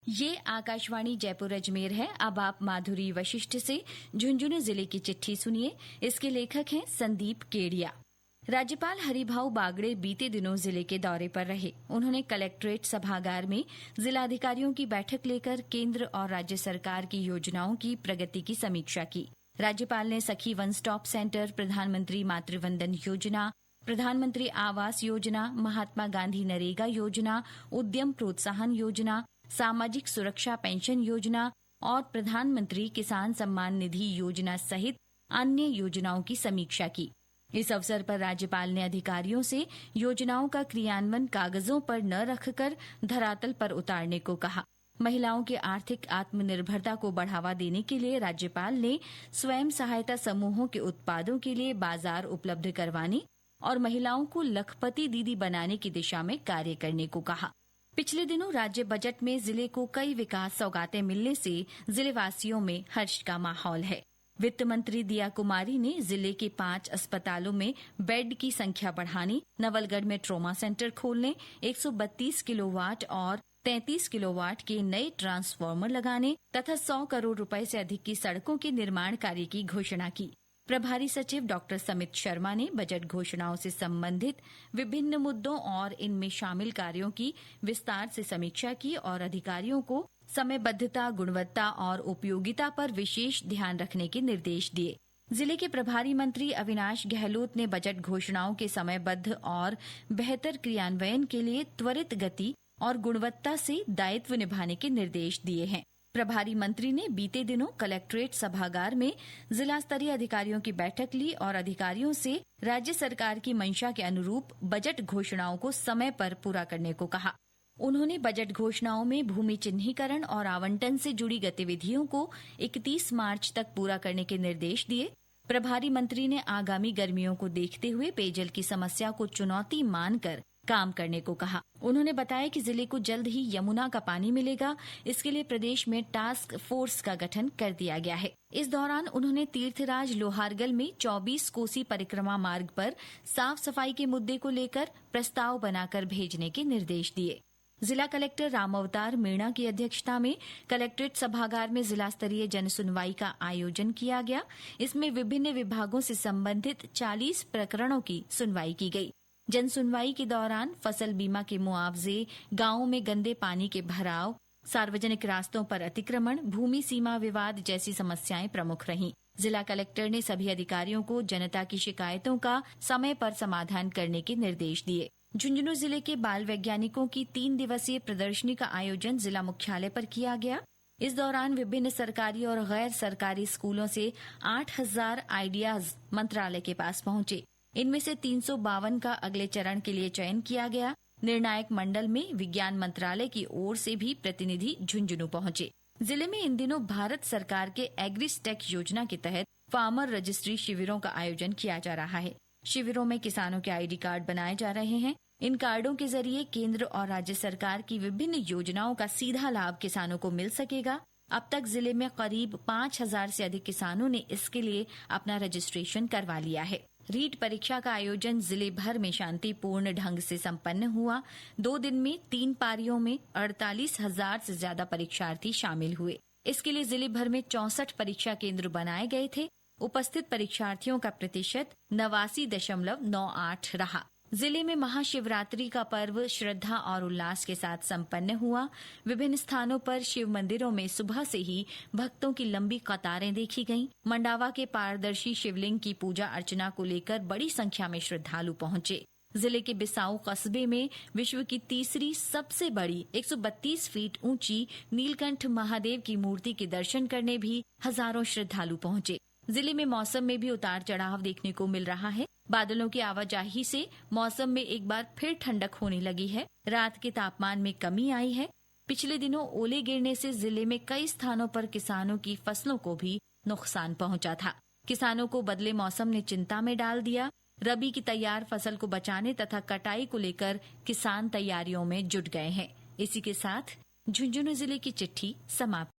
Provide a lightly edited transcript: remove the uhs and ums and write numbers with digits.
ये आकाशवाणी जयपुर अजमेर है। अब आप माधुरी वशिष्ठ से झुंझुनू जिले की चिट्ठी सुनिए। इसके लेखक हैं संदीप केडिया। राज्यपाल हरिभाऊ बागड़े बीते दिनों जिले के दौरे पर रहे। उन्होंने कलेक्ट्रेट सभागार में जिलाधिकारियों की बैठक लेकर केंद्र और राज्य सरकार की योजनाओं की प्रगति की समीक्षा की। राज्यपाल ने सखी वन स्टॉप सेंटर, प्रधानमंत्री मातृवंदन योजना, प्रधानमंत्री आवास योजना, महात्मा गांधी नरेगा योजना, उद्यम प्रोत्साहन योजना, सामाजिक सुरक्षा पेंशन योजना और प्रधानमंत्री किसान सम्मान निधि योजना सहित अन्य योजनाओं की समीक्षा की। इस अवसर पर राज्यपाल ने अधिकारियों से योजनाओं का क्रियान्वयन कागजों पर न रखकर धरातल पर उतारने को कहा। महिलाओं के आर्थिक आत्मनिर्भरता को बढ़ावा देने के लिए राज्यपाल ने स्वयं सहायता समूहों के उत्पादों के लिए बाजार उपलब्ध करवाने और महिलाओं को लखपति दीदी बनाने की दिशा में कार्य करने को कहा। पिछले दिनों राज्य बजट में जिले को कई विकास सौगातें मिलने से जिलेवासियों में हर्ष का माहौल है। वित्त मंत्री दिया कुमारी ने जिले के 5 अस्पतालों में बेड की संख्या बढ़ाने, नवलगढ़ में ट्रॉमा सेंटर खोलने, 132 किलोवाट और 33 किलोवाट के नए ट्रांसफार्मर लगाने तथा 100 करोड़ रुपए से अधिक की सड़कों के निर्माण कार्य की घोषणा की। प्रभारी सचिव डॉक्टर समित शर्मा ने बजट घोषणाओं से संबंधित विभिन्न मुद्दों और इनमें शामिल कार्यों की विस्तार से समीक्षा की और अधिकारियों को समयबद्धता, गुणवत्ता और उपयोगिता पर विशेष ध्यान रखने के निर्देश दिए। जिले के प्रभारी मंत्री अविनाश गहलोत ने बजट घोषणाओं के समयबद्ध और बेहतर क्रियान्वयन के लिए त्वरित गति और गुणवत्ता से दायित्व निभाने के निर्देश दिए हैं। प्रभारी मंत्री ने बीते दिनों कलेक्ट्रेट सभागार में जिला स्तरीय अधिकारियों की बैठक ली और अधिकारियों से राज्य सरकार की मंशा के अनुरूप बजट घोषणाओं को समय पर पूरा करने को कहा। उन्होंने बजट घोषणाओं में भूमि चिन्हीकरण और आवंटन से जुड़ी गतिविधियों को 31 मार्च तक पूरा करने के निर्देश दिए। प्रभारी मंत्री ने आगामी गर्मियों को देखते हुए पेयजल की समस्या को चुनौती मानकर काम करने को कहा। उन्होंने बताया कि जिले को जल्द ही यमुना का पानी मिलेगा। इसके लिए प्रदेश में टास्क फोर्स का गठन कर दिया गया है। इस दौरान उन्होंने तीर्थराज लोहारगल में 24 कोसी परिक्रमा मार्ग पर साफ सफाई के मुद्दे को लेकर प्रस्ताव बनाकर भेजने के निर्देश दिए। जिला कलेक्टर राम अवतार मीणा की अध्यक्षता में कलेक्ट्रेट सभागार में जिला स्तरीय जन सुनवाई का आयोजन किया गया। इसमें विभिन्न विभागों से संबंधित 40 प्रकरणों की सुनवाई की गई। जन सुनवाई के दौरान फसल बीमा के मुआवजे, गांवों में गंदे पानी के भराव, सार्वजनिक रास्तों पर अतिक्रमण, भूमि सीमा विवाद जैसी समस्याएं प्रमुख रहीं। जिला कलेक्टर ने सभी अधिकारियों को जनता की शिकायतों का समय पर समाधान करने के निर्देश दिए। झुंझुनू जिले के बाल वैज्ञानिकों की 3 दिवसीय प्रदर्शनी का आयोजन जिला मुख्यालय पर किया गया। इस दौरान विभिन्न सरकारी और गैर सरकारी स्कूलों से 8000 आइडियाज मंत्रालय के पास पहुंचे। इनमें से 352 का अगले चरण के लिए चयन किया गया। निर्णायक मंडल में विज्ञान मंत्रालय की ओर से भी प्रतिनिधि झुंझुनू पहुंचे। जिले में इन दिनों भारत सरकार के एग्रीस्टेक योजना के तहत फार्मर रजिस्ट्री शिविरों का आयोजन किया जा रहा है। शिविरों में किसानों के आईडी कार्ड बनाए जा रहे हैं। इन कार्डों के जरिए केंद्र और राज्य सरकार की विभिन्न योजनाओं का सीधा लाभ किसानों को मिल सकेगा। अब तक जिले में करीब 5000 से अधिक किसानों ने इसके लिए अपना रजिस्ट्रेशन करवा लिया है। रीट परीक्षा का आयोजन जिले भर में शांतिपूर्ण ढंग से संपन्न हुआ। 2 दिन में 3 पारियों में 48,000 से ज्यादा परीक्षार्थी शामिल हुए। इसके लिए जिले भर में 64 परीक्षा केंद्र बनाए गए थे। उपस्थित परीक्षार्थियों का प्रतिशत 89.98 रहा। जिले में महाशिवरात्रि का पर्व श्रद्धा और उल्लास के साथ संपन्न हुआ। विभिन्न स्थानों पर शिव मंदिरों में सुबह से ही भक्तों की लंबी कतारें देखी गईं। मंडावा के पारदर्शी शिवलिंग की पूजा अर्चना को लेकर बड़ी संख्या में श्रद्धालु पहुंचे। जिले के बिसाऊ कस्बे में विश्व की तीसरी सबसे बड़ी 132 फीट ऊंची नीलकंठ महादेव की मूर्ति के दर्शन करने भी हजारों श्रद्धालु पहुंचे। जिले में मौसम में भी उतार चढ़ाव देखने को मिल रहा है। बादलों की आवाजाही से मौसम में एक बार फिर ठंडक होने लगी है। रात के तापमान में कमी आई है। पिछले दिनों ओले गिरने से जिले में कई स्थानों पर किसानों की फसलों को भी नुकसान पहुंचा था। किसानों को बदले मौसम ने चिंता में डाल दिया। रबी की तैयार फसल को बचाने तथा कटाई को लेकर किसान तैयारियों में जुट गए हैं। इसी के साथ झुंझुनू जिले की चिट्ठी समाप्त।